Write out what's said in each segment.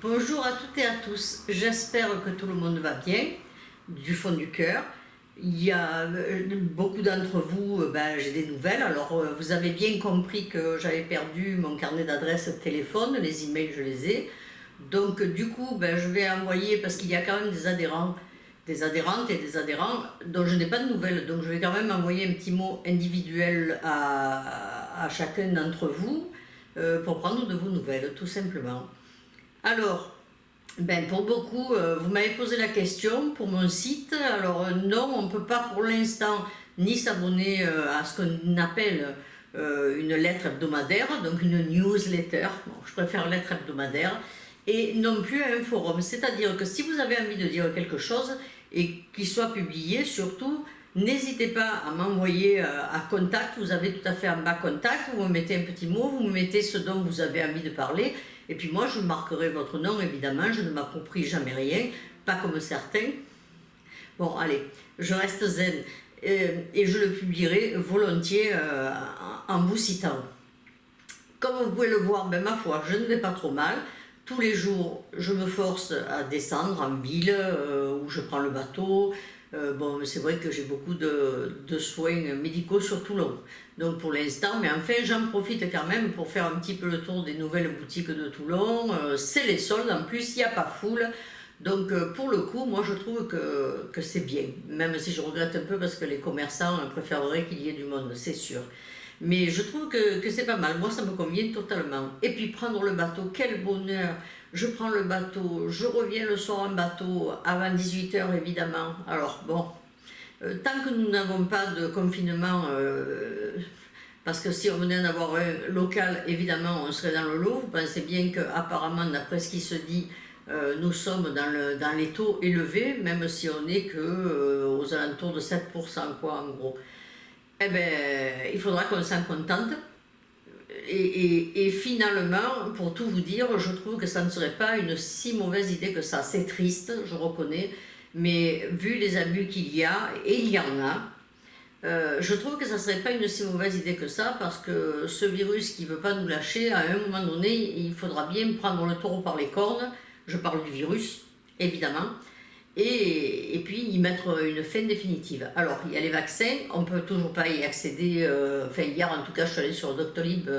Bonjour à toutes et à tous, j'espère que tout le monde va bien, du fond du cœur. Il y a beaucoup d'entre vous, j'ai des nouvelles. Alors, vous avez bien compris que j'avais perdu mon carnet d'adresses téléphone, les emails je les ai. Donc, du coup, je vais envoyer, parce qu'il y a quand même des adhérents, des adhérentes et des adhérents dont je n'ai pas de nouvelles. Donc, je vais quand même envoyer un petit mot individuel à chacun d'entre vous pour prendre de vos nouvelles, tout simplement. Alors, pour beaucoup, vous m'avez posé la question pour mon site. Alors non, on ne peut pas pour l'instant ni s'abonner à ce qu'on appelle une lettre hebdomadaire, donc une newsletter. Bon, je préfère lettre hebdomadaire. Et non plus à un forum. C'est-à-dire que si vous avez envie de dire quelque chose et qu'il soit publié, surtout, n'hésitez pas à m'envoyer à contact. Vous avez tout à fait en bas contact. Vous me mettez un petit mot, vous me mettez ce dont vous avez envie de parler. Et puis moi, je marquerai votre nom, évidemment. Je ne m'approprie jamais rien, pas comme certains. Bon, allez, je reste zen. Et je le publierai volontiers en vous citant. Comme vous pouvez le voir, ma foi, je ne vais pas trop mal. Tous les jours, je me force à descendre en ville où je prends le bateau. C'est vrai que j'ai beaucoup de soins médicaux sur Toulon. Donc pour l'instant, mais enfin j'en profite quand même pour faire un petit peu le tour des nouvelles boutiques de Toulon. C'est les soldes, en plus il n'y a pas foule. Donc pour le coup, moi je trouve que c'est bien. Même si je regrette un peu parce que les commerçants préféreraient qu'il y ait du monde, c'est sûr. Mais je trouve que c'est pas mal, moi ça me convient totalement. Et puis prendre le bateau, quel bonheur! Je prends le bateau, je reviens le soir en bateau, avant 18h évidemment. Alors bon, tant que nous n'avons pas de confinement, parce que si on venait d'avoir un local, évidemment on serait dans le lot. Vous pensez bien qu'apparemment, d'après ce qui se dit, nous sommes dans les taux élevés, même si on n'est aux alentours de 7%, quoi, en gros. Il faudra qu'on s'en contente. Et finalement, pour tout vous dire, je trouve que ça ne serait pas une si mauvaise idée que ça. C'est triste, je reconnais, mais vu les abus qu'il y a, et il y en a, je trouve que ça ne serait pas une si mauvaise idée que ça, parce que ce virus qui ne veut pas nous lâcher, à un moment donné, il faudra bien prendre le taureau par les cornes. Je parle du virus, évidemment. Et puis y mettre une fin définitive. Alors, il y a les vaccins, on ne peut toujours pas y accéder. Hier, en tout cas, je suis allée sur Doctolib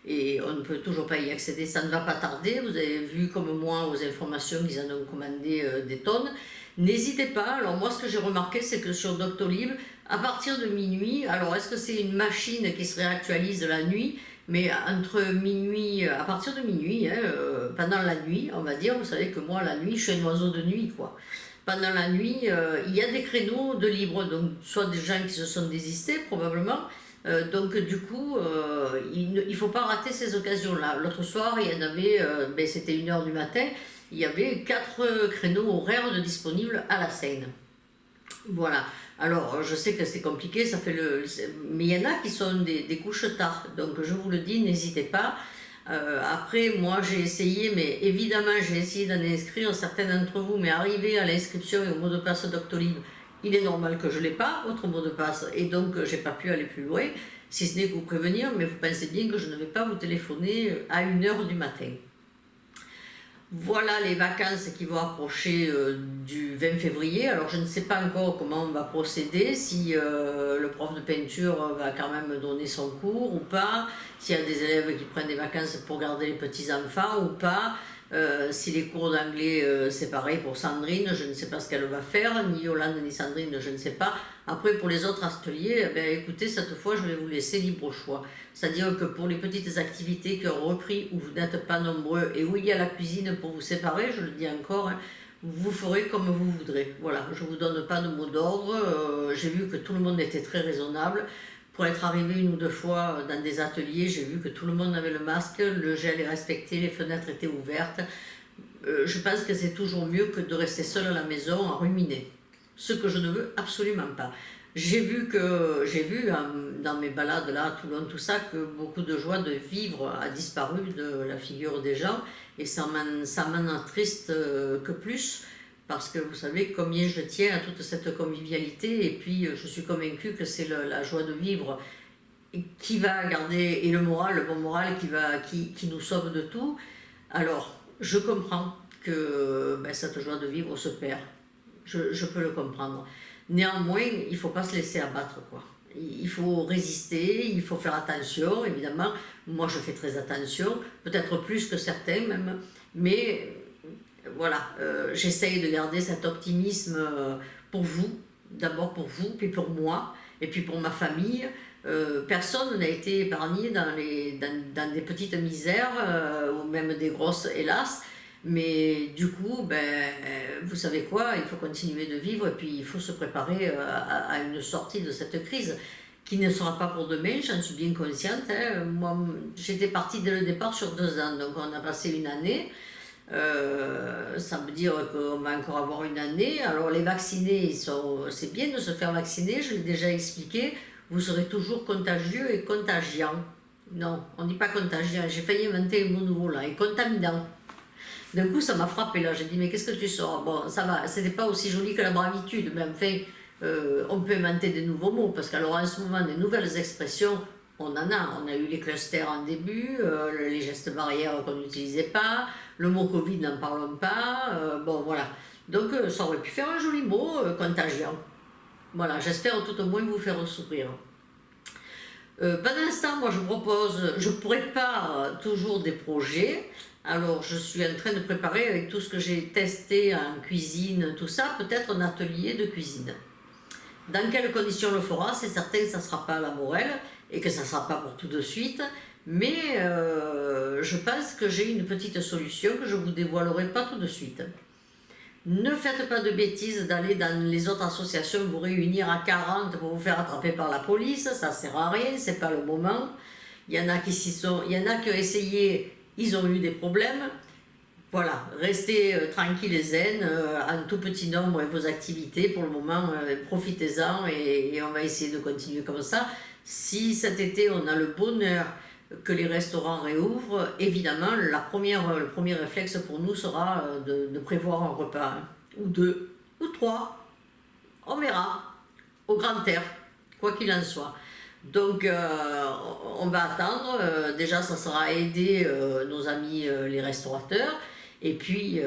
et on ne peut toujours pas y accéder. Ça ne va pas tarder. Vous avez vu, comme moi, aux informations qu'ils en ont commandé des tonnes. N'hésitez pas. Alors, moi, ce que j'ai remarqué, c'est que sur Doctolib, à partir de minuit, alors est-ce que c'est une machine qui se réactualise la nuit? Mais entre minuit, à partir de minuit, pendant la nuit, on va dire, vous savez que moi, la nuit, je suis un oiseau de nuit, quoi. Pendant la nuit, il y a des créneaux de libre, donc soit des gens qui se sont désistés probablement, donc du coup, il ne faut pas rater ces occasions-là. L'autre soir, il y en avait, c'était 1h du matin, il y avait 4 créneaux horaires de disponibles à la Seine. Voilà. Alors, je sais que c'est compliqué, mais il y en a qui sont des couches tard, donc je vous le dis, n'hésitez pas. Après, moi j'ai essayé, mais évidemment j'ai essayé d'en inscrire certains d'entre vous, mais arrivé à l'inscription et au mot de passe Doctolib, il est normal que je ne l'ai pas, votre mot de passe, et donc j'ai pas pu aller plus loin, si ce n'est que vous prévenir, mais vous pensez bien que je ne vais pas vous téléphoner à 1h du matin. Voilà les vacances qui vont approcher du 20 février. Alors je ne sais pas encore comment on va procéder, si le prof de peinture va quand même donner son cours ou pas, s'il y a des élèves qui prennent des vacances pour garder les petits-enfants ou pas, si les cours d'anglais c'est pareil pour Sandrine, je ne sais pas ce qu'elle va faire, ni Yolande ni Sandrine, je ne sais pas. Après pour les autres ateliers, écoutez, cette fois je vais vous laisser libre choix. C'est-à-dire que pour les petites activités qui ont repris, où vous n'êtes pas nombreux et où il y a la cuisine pour vous séparer, je le dis encore, vous ferez comme vous voudrez. Voilà, je ne vous donne pas de mot d'ordre. J'ai vu que tout le monde était très raisonnable. Pour être arrivé 1 ou 2 fois dans des ateliers, j'ai vu que tout le monde avait le masque, le gel est respecté, les fenêtres étaient ouvertes. Je pense que c'est toujours mieux que de rester seul à la maison à ruminer. Ce que je ne veux absolument pas. J'ai vu dans mes balades là, à Toulon, tout ça, que beaucoup de joie de vivre a disparu de la figure des gens, et ça m'en attriste que plus, parce que vous savez combien je tiens à toute cette convivialité, et puis je suis convaincue que c'est la joie de vivre qui va garder, et le bon moral qui nous sauve de tout. Alors, je comprends que cette joie de vivre se perd. Je peux le comprendre. Néanmoins, il ne faut pas se laisser abattre, quoi. Il faut résister, il faut faire attention, évidemment. Moi, je fais très attention, peut-être plus que certains même, mais voilà, j'essaye de garder cet optimisme pour vous, d'abord pour vous, puis pour moi, et puis pour ma famille. Personne n'a été épargné dans des petites misères, ou même des grosses, hélas. Mais du coup, vous savez quoi, il faut continuer de vivre et puis il faut se préparer à une sortie de cette crise qui ne sera pas pour demain, j'en suis bien consciente. Hein. Moi, j'étais partie dès le départ sur 2 ans, donc on a passé une année. Ça veut dire qu'on va encore avoir une année. Alors les vaccinés, c'est bien de se faire vacciner, je l'ai déjà expliqué, vous serez toujours contagieux et contagiant. Non, on ne dit pas contagiant, j'ai failli inventer un mot nouveau là, et contaminant. D'un coup, ça m'a frappé là. J'ai dit, mais qu'est-ce que tu sors? Bon, ça va, c'était pas aussi joli que la bravitude, mais enfin, on peut inventer des nouveaux mots, parce qu'alors en ce moment, des nouvelles expressions, on en a. On a eu les clusters en début, les gestes barrières qu'on n'utilisait pas, le mot Covid, n'en parlons pas. Bon, voilà. Donc, ça aurait pu faire un joli mot, contagiant. Voilà, j'espère tout au moins vous faire sourire. Pendant ce temps, moi je propose, je prépare toujours des projets. Alors je suis en train de préparer avec tout ce que j'ai testé en cuisine, tout ça, peut-être un atelier de cuisine. Dans quelles conditions on le fera, c'est certain que ça ne sera pas à la Morelle et que ça ne sera pas pour tout de suite. Mais je pense que j'ai une petite solution que je ne vous dévoilerai pas tout de suite. Ne faites pas de bêtises d'aller dans les autres associations vous réunir à 40 pour vous faire attraper par la police, ça ne sert à rien, c'est pas le moment. Il y en a qui ont essayé, ils ont eu des problèmes. Voilà, restez tranquilles et zen, en tout petit nombre et vos activités pour le moment, profitez-en et on va essayer de continuer comme ça. Si cet été on a le bonheur que les restaurants réouvrent, évidemment, le premier réflexe pour nous sera de prévoir un repas, hein, ou 2, ou 3, on verra, au grand air, quoi qu'il en soit. Donc, on va attendre, déjà ça sera aider nos amis les restaurateurs, et puis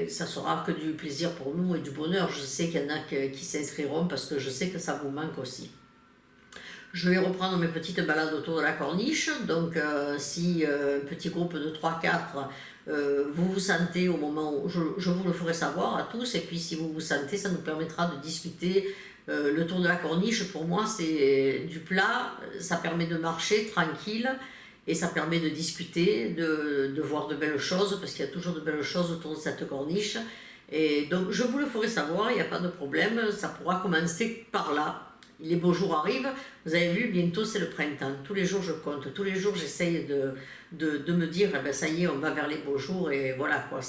ça sera que du plaisir pour nous et du bonheur. Je sais qu'il y en a qui s'inscriront parce que je sais que ça vous manque aussi. Je vais reprendre mes petites balades autour de la corniche, donc si un petit groupe de 3-4, vous vous sentez au moment où je vous le ferai savoir à tous, et puis si vous vous sentez, ça nous permettra de discuter. Le tour de la corniche, pour moi, c'est du plat, ça permet de marcher tranquille, et ça permet de discuter, de voir de belles choses, parce qu'il y a toujours de belles choses autour de cette corniche. Et donc je vous le ferai savoir, il n'y a pas de problème, ça pourra commencer par là. Les beaux jours arrivent, vous avez vu, bientôt c'est le printemps. Tous les jours je compte, tous les jours j'essaye de me dire, eh ben, ça y est, on va vers les beaux jours, et voilà quoi,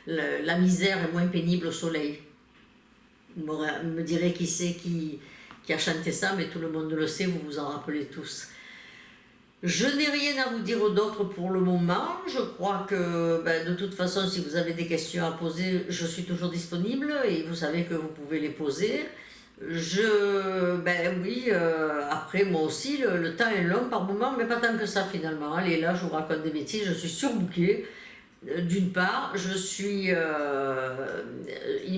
la misère est moins pénible au soleil. Vous me direz qui c'est qui a chanté ça, mais tout le monde le sait, vous vous en rappelez tous. Je n'ai rien à vous dire d'autre pour le moment. Je crois que de toute façon, si vous avez des questions à poser, je suis toujours disponible et vous savez que vous pouvez les poser. Oui, après moi aussi, le temps est long par moment, mais pas tant que ça finalement. Allez, là, je vous raconte des bêtises, je suis surbookée. D'une part, il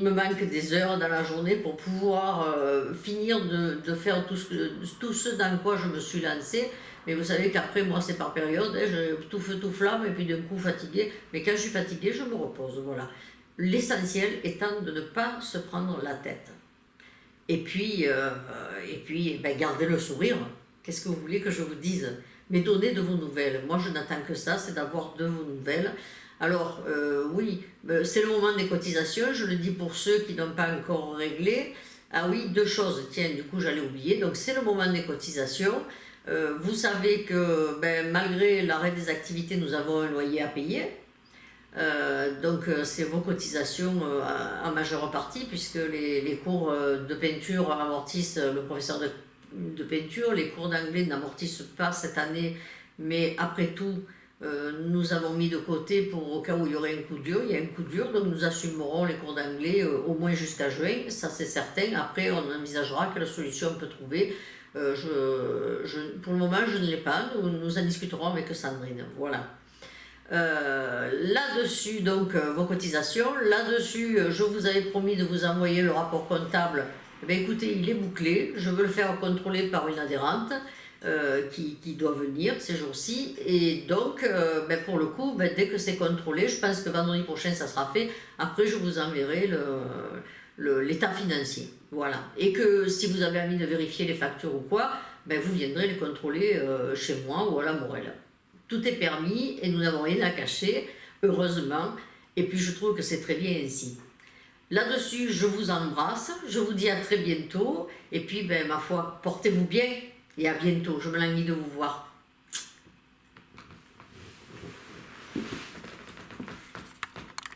me manque des heures dans la journée pour pouvoir finir de faire tout ce dans quoi je me suis lancée. Mais vous savez qu'après, moi, c'est par période, hein, je tout feu, tout flamme, et puis d'un coup fatiguée. Mais quand je suis fatiguée, je me repose, voilà. L'essentiel étant de ne pas se prendre la tête. Et puis gardez le sourire. Qu'est-ce que vous voulez que je vous dise? Mais donnez de vos nouvelles. Moi, je n'attends que ça, c'est d'avoir de vos nouvelles. Alors, oui, c'est le moment des cotisations. Je le dis pour ceux qui n'ont pas encore réglé. Ah oui, 2 choses. Tiens, du coup, j'allais oublier. Donc, c'est le moment des cotisations. Vous savez que malgré l'arrêt des activités, nous avons un loyer à payer. Donc c'est vos cotisations en majeure partie, puisque les cours de peinture amortissent le professeur de peinture, les cours d'anglais n'amortissent pas cette année, mais après tout, nous avons mis de côté pour au cas où il y aurait un coup dur. Il y a un coup dur, donc nous assumerons les cours d'anglais au moins jusqu'à juin, ça c'est certain. Après, on envisagera quelle solution on peut trouver. Pour le moment, je ne l'ai pas, nous en discuterons avec Sandrine. Voilà. Là-dessus, donc, vos cotisations. Là-dessus, je vous avais promis de vous envoyer le rapport comptable. Eh bien, écoutez, il est bouclé. Je veux le faire contrôler par une adhérente qui doit venir ces jours-ci. Et donc, pour le coup, dès que c'est contrôlé, je pense que vendredi prochain, ça sera fait. Après, je vous enverrai l'état financier. Voilà. Et que si vous avez envie de vérifier les factures ou quoi, vous viendrez les contrôler chez moi ou à la Morelle. Tout est permis et nous n'avons rien à cacher, heureusement. Et puis je trouve que c'est très bien ainsi. Là-dessus, je vous embrasse, je vous dis à très bientôt. Et puis, ma foi, portez-vous bien et à bientôt. Je me languis de vous voir.